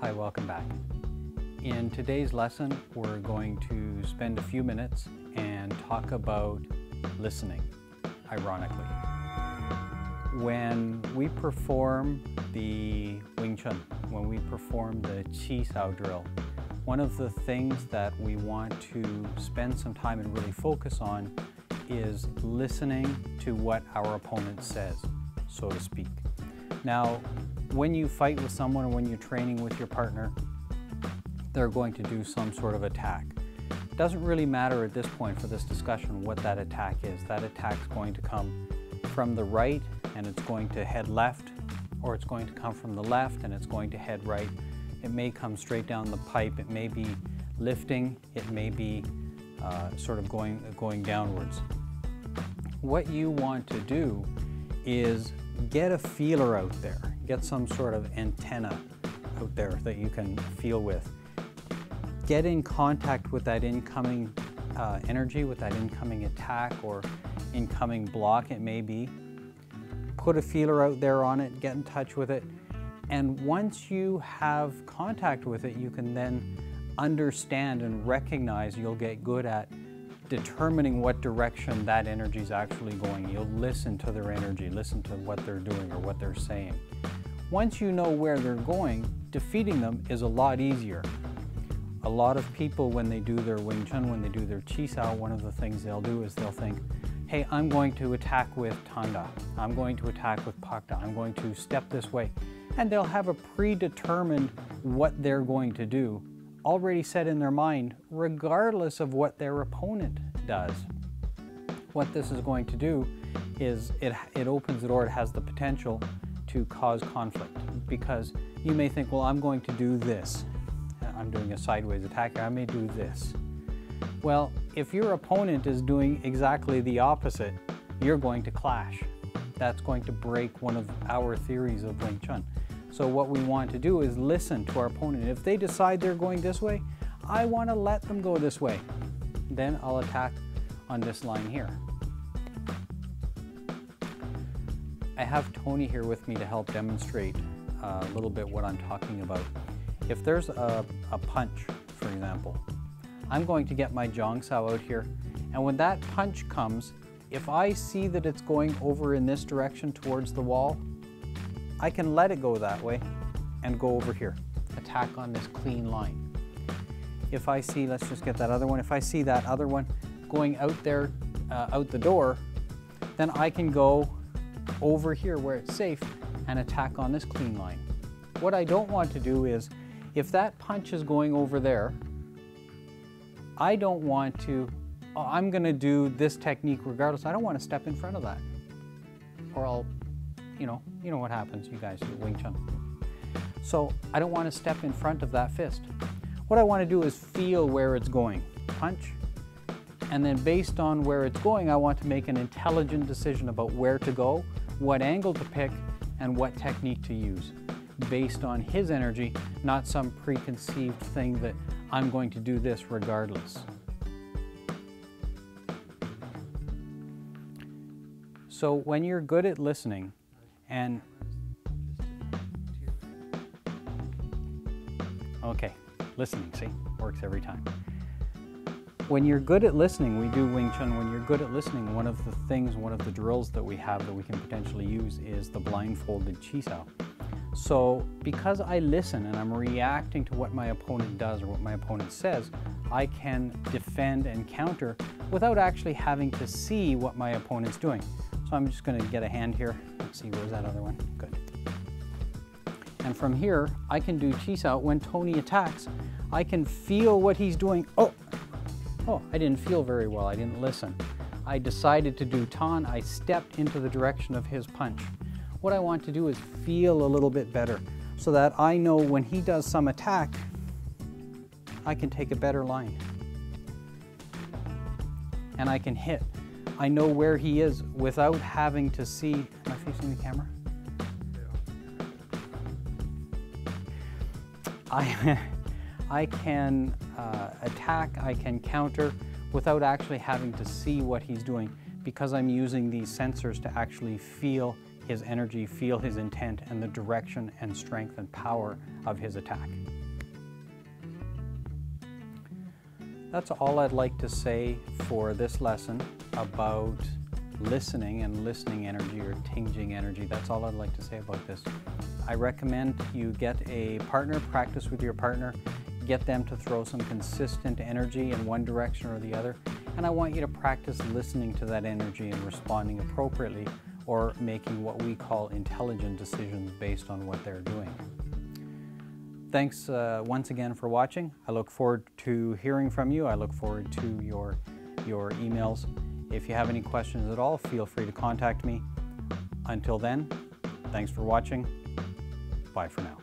Hi, welcome back. In today's lesson, we're going to spend a few minutes and talk about listening, ironically. When we perform the Wing Chun, when we perform the Chi Sao drill, one of the things that we want to spend some time and really focus on is listening to what our opponent says, so to speak. Now, when you fight with someone or when you're training with your partner, they're going to do some sort of attack. It doesn't really matter at this point for this discussion what that attack is. That attack's going to come from the right and it's going to head left, or it's going to come from the left and it's going to head right. It may come straight down the pipe. It may be lifting. It may be sort of going downwards. What you want to do is get a feeler out there. Get some sort of antenna out there that you can feel with. Get in contact with that incoming energy, with that incoming attack or incoming block it may be. Put a feeler out there on it, get in touch with it, and once you have contact with it, you can then understand and recognize, you'll get good at determining what direction that energy is actually going. You'll listen to their energy, listen to what they're doing or what they're saying. Once you know where they're going, defeating them is a lot easier. A lot of people, when they do their Wing Chun, when they do their Chi Sao, one of the things they'll do is they'll think, hey, I'm going to attack with Tanda, I'm going to attack with Pakta, I'm going to step this way. And they'll have a predetermined what they're going to do already set in their mind, regardless of what their opponent does. What this is going to do is it opens the door, it has the potential to cause conflict, because you may think, well, I'm going to do this. I'm doing a sideways attack, I may do this. Well, if your opponent is doing exactly the opposite, you're going to clash. That's going to break one of our theories of Wing Chun. So what we want to do is listen to our opponent. If they decide they're going this way, I want to let them go this way. Then I'll attack on this line here. I have Tony here with me to help demonstrate a little bit what I'm talking about. If there's a punch, for example, I'm going to get my Jong Sao out here, and when that punch comes, if I see that it's going over in this direction towards the wall, I can let it go that way and go over here, attack on this clean line. If I see, let's just get that other one, if I see that other one going out there, out the door, then I can go over here where it's safe and attack on this clean line. What I don't want to do is, if that punch is going over there, I don't want to, oh, I'm going to do this technique regardless. I don't want to step in front of that, or I'll, you know what happens, you guys do Wing Chun. So I don't want to step in front of that fist. What I want to do is feel where it's going, punch, and then based on where it's going, I want to make an intelligent decision about where to go, what angle to pick, and what technique to use, based on his energy, not some preconceived thing that I'm going to do this regardless. So when you're good at listening, and okay, listening, see, works every time. When you're good at listening, we do Wing Chun, when you're good at listening, one of the drills that we have that we can potentially use is the blindfolded Chi Sao. So because I listen and I'm reacting to what my opponent does or what my opponent says, I can defend and counter without actually having to see what my opponent's doing. So I'm just going to get a hand here. Let's see, where's that other one? Good. And from here, I can do Chi Sao. When Tony attacks, I can feel what he's doing. Oh, I didn't feel very well. I didn't listen. I decided to do Tan. I stepped into the direction of his punch. What I want to do is feel a little bit better so that I know when he does some attack, I can take a better line. And I can hit. I know where he is without having to see. Am I facing the camera? I can attack, I can counter without actually having to see what he's doing, because I'm using these sensors to actually feel his energy, feel his intent, and the direction and strength and power of his attack. That's all I'd like to say for this lesson about listening and listening energy, or Ting Jing energy. That's all I'd like to say about this. I recommend you get a partner, practice with your partner, get them to throw some consistent energy in one direction or the other, and I want you to practice listening to that energy and responding appropriately, or making what we call intelligent decisions based on what they're doing. Thanks once again for watching. I look forward to hearing from you. I look forward to your emails. If you have any questions at all, feel free to contact me. Until then, thanks for watching. Bye for now.